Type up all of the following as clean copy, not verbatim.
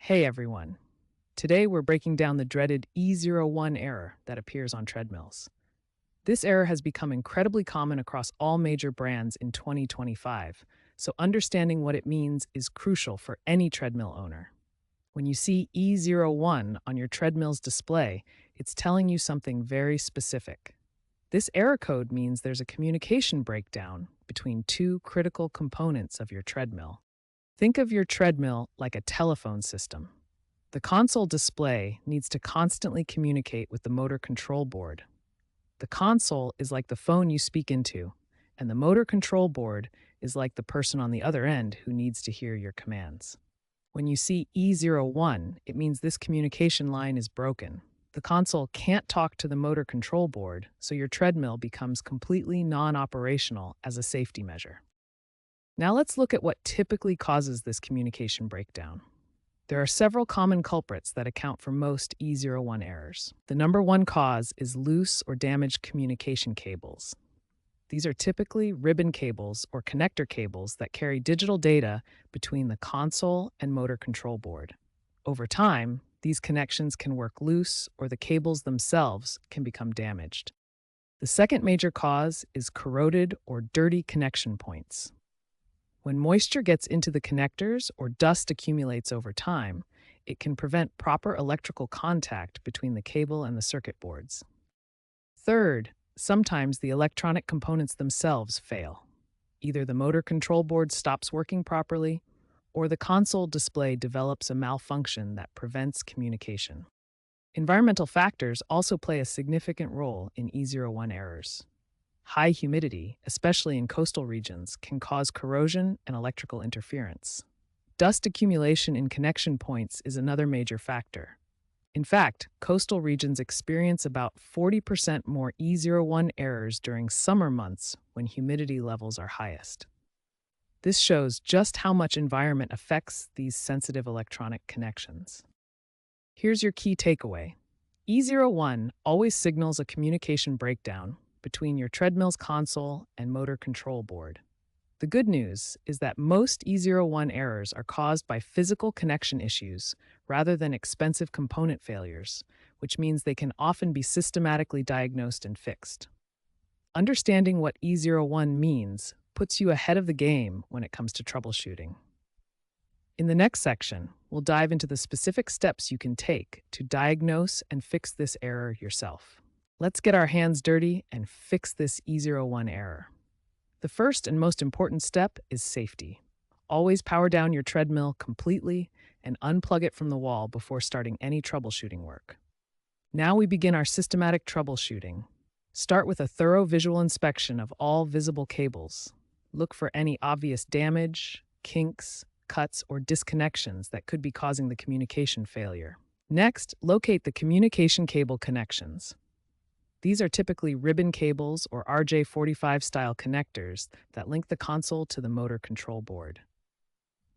Hey everyone. Today we're breaking down the dreaded E01 error that appears on treadmills. This error has become incredibly common across all major brands in 2025, so understanding what it means is crucial for any treadmill owner. When you see E01 on your treadmill's display, it's telling you something very specific. This error code means there's a communication breakdown between two critical components of your treadmill. Think of your treadmill like a telephone system. The console display needs to constantly communicate with the motor control board. The console is like the phone you speak into, and the motor control board is like the person on the other end who needs to hear your commands. When you see E01, it means this communication line is broken. The console can't talk to the motor control board, so your treadmill becomes completely non-operational as a safety measure. Now let's look at what typically causes this communication breakdown. There are several common culprits that account for most E01 errors. The number one cause is loose or damaged communication cables. These are typically ribbon cables or connector cables that carry digital data between the console and motor control board. Over time, these connections can work loose or the cables themselves can become damaged. The second major cause is corroded or dirty connection points. When moisture gets into the connectors or dust accumulates over time, it can prevent proper electrical contact between the cable and the circuit boards. Third, sometimes the electronic components themselves fail. Either the motor control board stops working properly, or the console display develops a malfunction that prevents communication. Environmental factors also play a significant role in E01 errors. High humidity, especially in coastal regions, can cause corrosion and electrical interference. Dust accumulation in connection points is another major factor. In fact, coastal regions experience about 40% more E01 errors during summer months when humidity levels are highest. This shows just how much environment affects these sensitive electronic connections. Here's your key takeaway. E01 always signals a communication breakdown between your treadmill's console and motor control board. The good news is that most E01 errors are caused by physical connection issues rather than expensive component failures, which means they can often be systematically diagnosed and fixed. Understanding what E01 means puts you ahead of the game when it comes to troubleshooting. In the next section, we'll dive into the specific steps you can take to diagnose and fix this error yourself. Let's get our hands dirty and fix this E01 error. The first and most important step is safety. Always power down your treadmill completely and unplug it from the wall before starting any troubleshooting work. Now we begin our systematic troubleshooting. Start with a thorough visual inspection of all visible cables. Look for any obvious damage, kinks, cuts, or disconnections that could be causing the communication failure. Next, locate the communication cable connections. These are typically ribbon cables or RJ45 style connectors that link the console to the motor control board.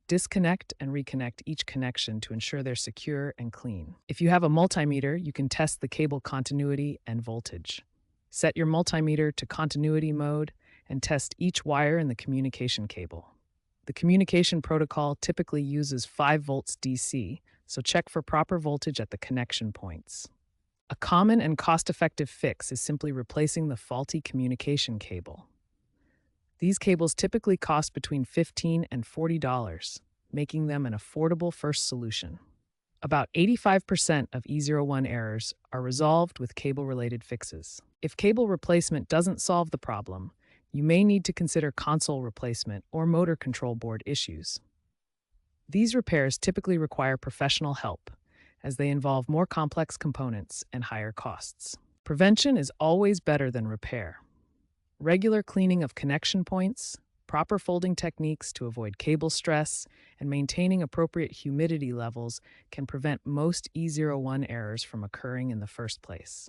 Disconnect and reconnect each connection to ensure they're secure and clean. If you have a multimeter, you can test the cable continuity and voltage. Set your multimeter to continuity mode and test each wire in the communication cable. The communication protocol typically uses 5 volts DC, so check for proper voltage at the connection points. A common and cost-effective fix is simply replacing the faulty communication cable. These cables typically cost between $15 and $40, making them an affordable first solution. About 85% of E01 errors are resolved with cable-related fixes. If cable replacement doesn't solve the problem, you may need to consider console replacement or motor control board issues. These repairs typically require professional help, as they involve more complex components and higher costs. Prevention is always better than repair. Regular cleaning of connection points, proper folding techniques to avoid cable stress, and maintaining appropriate humidity levels can prevent most E01 errors from occurring in the first place.